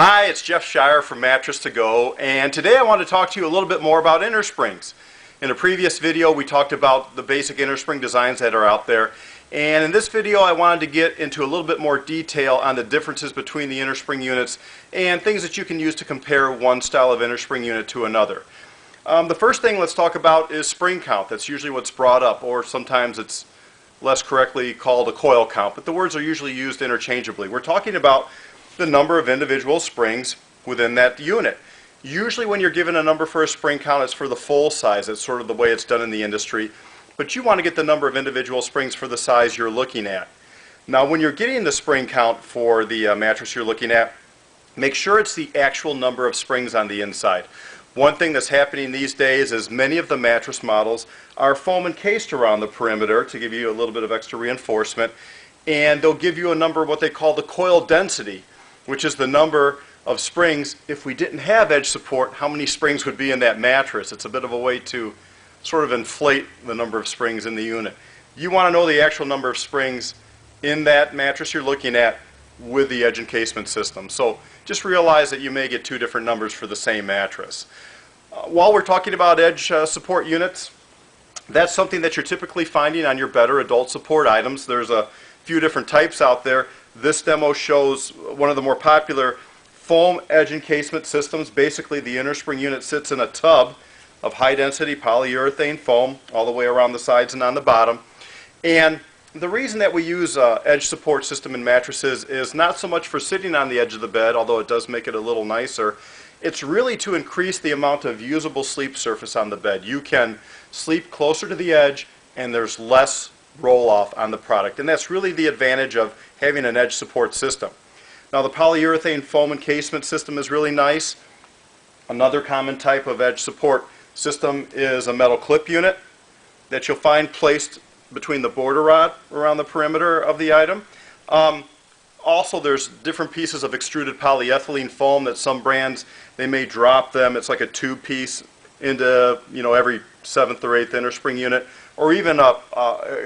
Hi, it's Jeff Shire from Mattress to Go, and today I want to talk to you a little bit more about inner springs. In a previous video we talked about the basic inner spring designs that are out there, and in this video I wanted to get into a little bit more detail on the differences between the inner spring units and things that you can use to compare one style of inner spring unit to another. The first thing let's talk about is spring count. That's usually what's brought up, or sometimes it's less correctly called a coil count, but the words are usually used interchangeably. We're talking about the number of individual springs within that unit. Usually when you're given a number for a spring count, it's for the full size. That's sort of the way it's done in the industry. But you want to get the number of individual springs for the size you're looking at. Now when you're getting the spring count for the mattress you're looking at, make sure it's the actual number of springs on the inside. One thing that's happening these days is many of the mattress models are foam encased around the perimeter to give you a little bit of extra reinforcement, and they'll give you a number of what they call the coil density, which is the number of springs. If we didn't have edge support, how many springs would be in that mattress? It's a bit of a way to sort of inflate the number of springs in the unit. You want to know the actual number of springs in that mattress you're looking at with the edge encasement system. So just realize that you may get two different numbers for the same mattress. While we're talking about edge support units, that's something that you're typically finding on your better adult support items. There's a few different types out there. This demo shows one of the more popular foam edge encasement systems. Basically, the inner spring unit sits in a tub of high-density polyurethane foam all the way around the sides and on the bottom. And the reason that we use edge support system in mattresses is not so much for sitting on the edge of the bed, although it does make it a little nicer. It's really to increase the amount of usable sleep surface on the bed. You can sleep closer to the edge and there's less roll-off on the product, and that's really the advantage of having an edge support system. Now the polyurethane foam encasement system is really nice. Another common type of edge support system is a metal clip unit that you'll find placed between the border rod around the perimeter of the item. Also, there's different pieces of extruded polyethylene foam that some brands, they may drop them. It's like a tube piece into, every 7th or 8th inner spring unit, or even a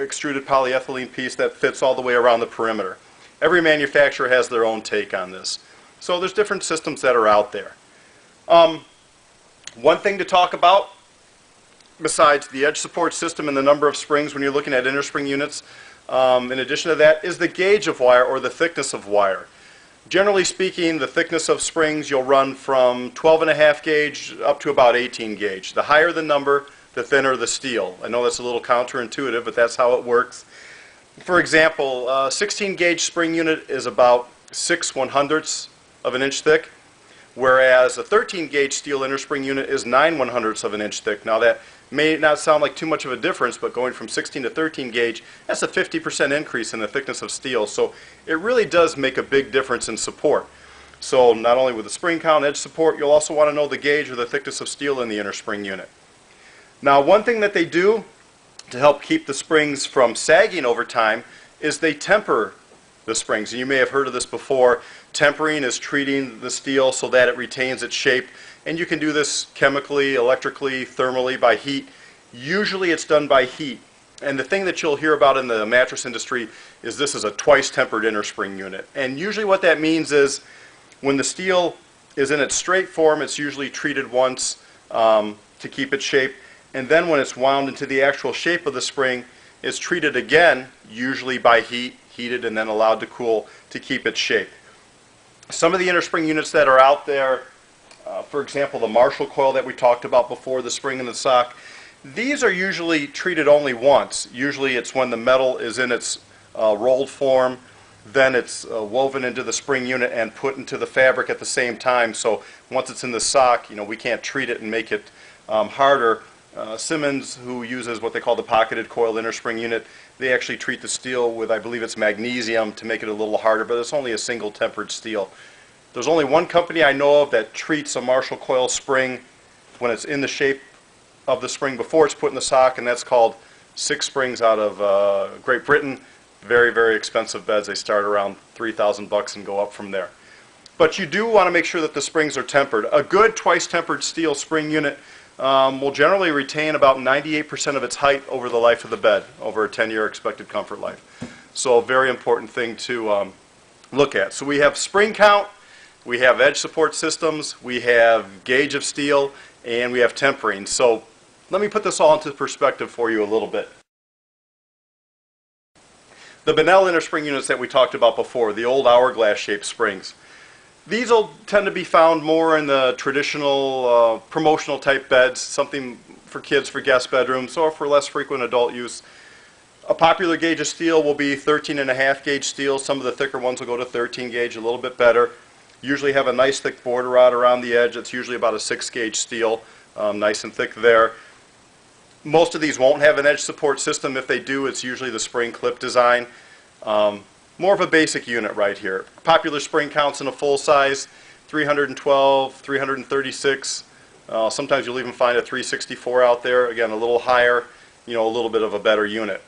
extruded polyethylene piece that fits all the way around the perimeter. Every manufacturer has their own take on this. So there's different systems that are out there. One thing to talk about, besides the edge support system and the number of springs when you're looking at inner spring units, in addition to that, is the gauge of wire or the thickness of wire. Generally speaking, the thickness of springs you'll run from 12.5 gauge up to about 18 gauge. The higher the number, the thinner the steel. I know that's a little counterintuitive, but that's how it works. For example, a 16 gauge spring unit is about 6/100ths of an inch thick, whereas a 13 gauge steel inner spring unit is 9/100ths of an inch thick. Now that may not sound like too much of a difference, but going from 16 to 13 gauge, that's a 50% increase in the thickness of steel. So it really does make a big difference in support. So not only with the spring count edge support, you'll also want to know the gauge or the thickness of steel in the inner spring unit. Now one thing that they do to help keep the springs from sagging over time is they temper the springs. And you may have heard of this before. Tempering is treating the steel so that it retains its shape. And you can do this chemically, electrically, thermally, by heat. Usually it's done by heat. And the thing that you'll hear about in the mattress industry is this is a twice tempered inner spring unit. And usually what that means is when the steel is in its straight form, it's usually treated once to keep its shape. And then when it's wound into the actual shape of the spring, it's treated again, usually by heat, heated and then allowed to cool to keep its shape. Some of the inner spring units that are out there, for example, the Marshall coil that we talked about before, the spring and the sock, these are usually treated only once. Usually it's when the metal is in its rolled form, then it's woven into the spring unit and put into the fabric at the same time. So once it's in the sock, we can't treat it and make it harder. Simmons, who uses what they call the pocketed coil inner spring unit, they actually treat the steel with, I believe it's magnesium, to make it a little harder, but it's only a single tempered steel. There's only one company I know of that treats a Marshall coil spring when it's in the shape of the spring before it's put in the sock, and that's called Six Springs out of Great Britain. Very, very expensive beds. They start around $3,000 and go up from there. But you do want to make sure that the springs are tempered. A good twice tempered steel spring unit will generally retain about 98% of its height over the life of the bed, over a 10-year expected comfort life. So a very important thing to look at. So we have spring count, we have edge support systems, we have gauge of steel, and we have tempering. So let me put this all into perspective for you a little bit. The Bonnel innerspring units that we talked about before, the old hourglass shaped springs, these will tend to be found more in the traditional promotional type beds, something for kids for guest bedrooms or for less frequent adult use. A popular gauge of steel will be 13.5 gauge steel. Some of the thicker ones will go to 13 gauge, a little bit better. Usually have a nice thick border rod around the edge. It's usually about a 6 gauge steel, nice and thick there. Most of these won't have an edge support system. If they do, it's usually the spring clip design. More of a basic unit right here. Popular spring counts in a full size, 312, 336. Sometimes you'll even find a 364 out there. Again, a little higher, a little bit of a better unit.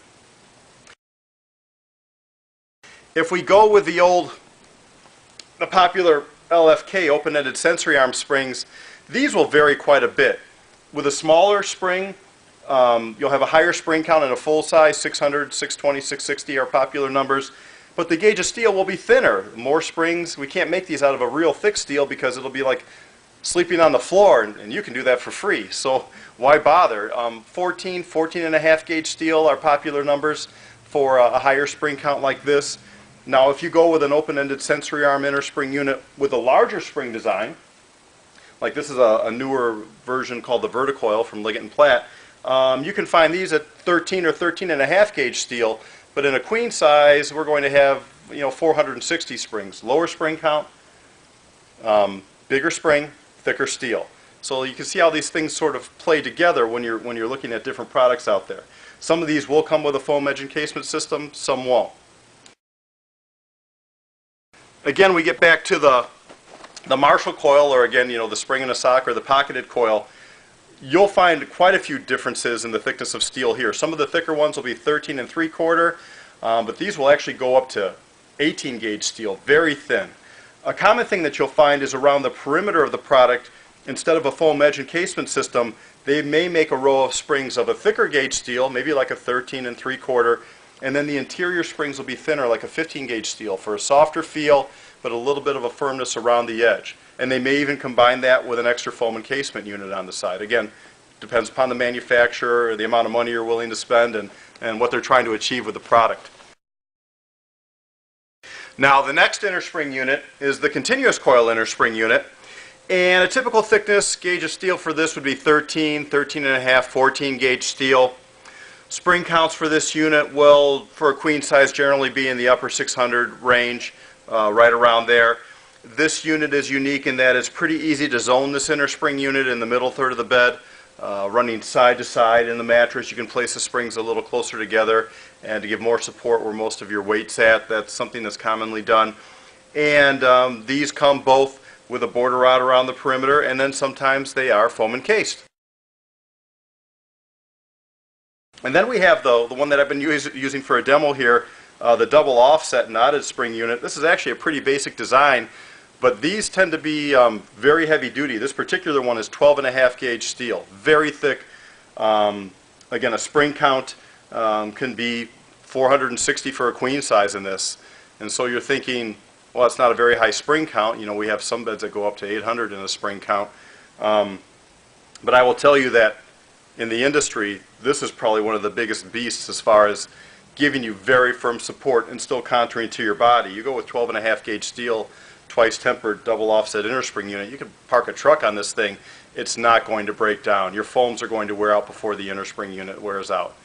If we go with the popular LFK open-ended sensory arm springs, these will vary quite a bit. With a smaller spring, you'll have a higher spring count in a full size, 600, 620, 660 are popular numbers. But the gauge of steel will be thinner. More springs, we can't make these out of a real thick steel because it'll be like sleeping on the floor, and you can do that for free. So why bother? 14.5 gauge steel are popular numbers for a higher spring count like this. Now if you go with an open-ended sensory arm innerspring unit with a larger spring design, like this is a newer version called the Verticoil from Liggett & Platt, you can find these at 13 or 13.5 gauge steel, but in a queen size we're going to have 460 springs. Lower spring count, bigger spring, thicker steel. So you can see how these things sort of play together when you're looking at different products out there. Some of these will come with a foam edge encasement system, some won't. Again, we get back to the Marshall coil, or again, the spring in a sock or the pocketed coil. You'll find quite a few differences in the thickness of steel here. Some of the thicker ones will be 13 3/4, but these will actually go up to 18 gauge steel, very thin. A common thing that you'll find is around the perimeter of the product, instead of a foam edge encasement system, they may make a row of springs of a thicker gauge steel, maybe like a 13 3/4, and then the interior springs will be thinner, like a 15 gauge steel, for a softer feel, but a little bit of a firmness around the edge. And they may even combine that with an extra foam encasement unit on the side. Again, depends upon the manufacturer, the amount of money you're willing to spend, and what they're trying to achieve with the product. Now the next innerspring unit is the continuous coil innerspring unit. And a typical thickness gauge of steel for this would be 13, 13.5, 14 gauge steel. Spring counts for this unit will, for a queen size, generally be in the upper 600 range, right around there. This unit is unique in that it's pretty easy to zone this innerspring unit in the middle third of the bed, running side to side in the mattress. You can place the springs a little closer together and to give more support where most of your weight's at. That's something that's commonly done. And these come both with a border rod around the perimeter, and then sometimes they are foam encased. And then we have the one that I've been using for a demo here, the double offset knotted spring unit. This is actually a pretty basic design, but these tend to be very heavy duty. This particular one is 12.5 gauge steel, very thick. Again, a spring count can be 460 for a queen size in this. And so you're thinking, well, it's not a very high spring count. We have some beds that go up to 800 in a spring count. But I will tell you that in the industry, this is probably one of the biggest beasts as far as giving you very firm support and still contouring to your body. You go with 12.5 gauge steel, twice tempered double offset innerspring unit, you can park a truck on this thing, it's not going to break down. Your foams are going to wear out before the innerspring unit wears out.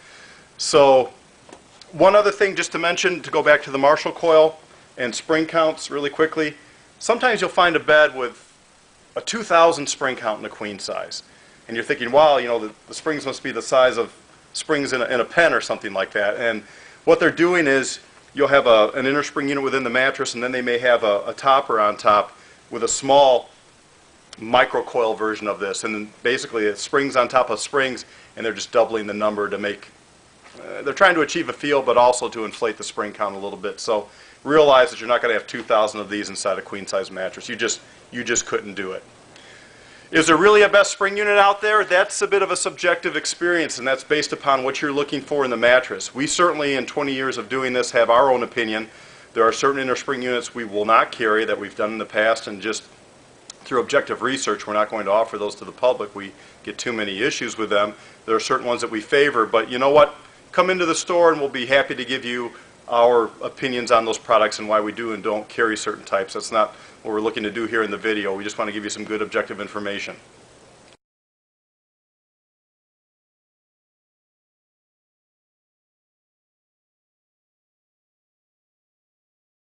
So one other thing just to mention, to go back to the Marshall coil and spring counts really quickly, sometimes you'll find a bed with a 2,000 spring count in a queen size. And you're thinking, wow, the springs must be the size of springs in a pen or something like that. And what they're doing is you'll have an innerspring unit within the mattress, and then they may have a topper on top with a small microcoil version of this. And then basically it's springs on top of springs, and they're just doubling the number to make, they're trying to achieve a feel, but also to inflate the spring count a little bit. So realize that you're not going to have 2,000 of these inside a queen size mattress. You just couldn't do it. Is there really a best spring unit out there? That's a bit of a subjective experience, and that's based upon what you're looking for in the mattress. We certainly, in 20 years of doing this, have our own opinion, There are certain inner spring units we will not carry that we've done in the past, and just through objective research we're not going to offer those to the public. We get too many issues with them. There are certain ones that we favor, but you know what? Come into the store and we'll be happy to give you our opinions on those products and why we do and don't carry certain types. That's not what we're looking to do here in the video. We just want to give you some good objective information.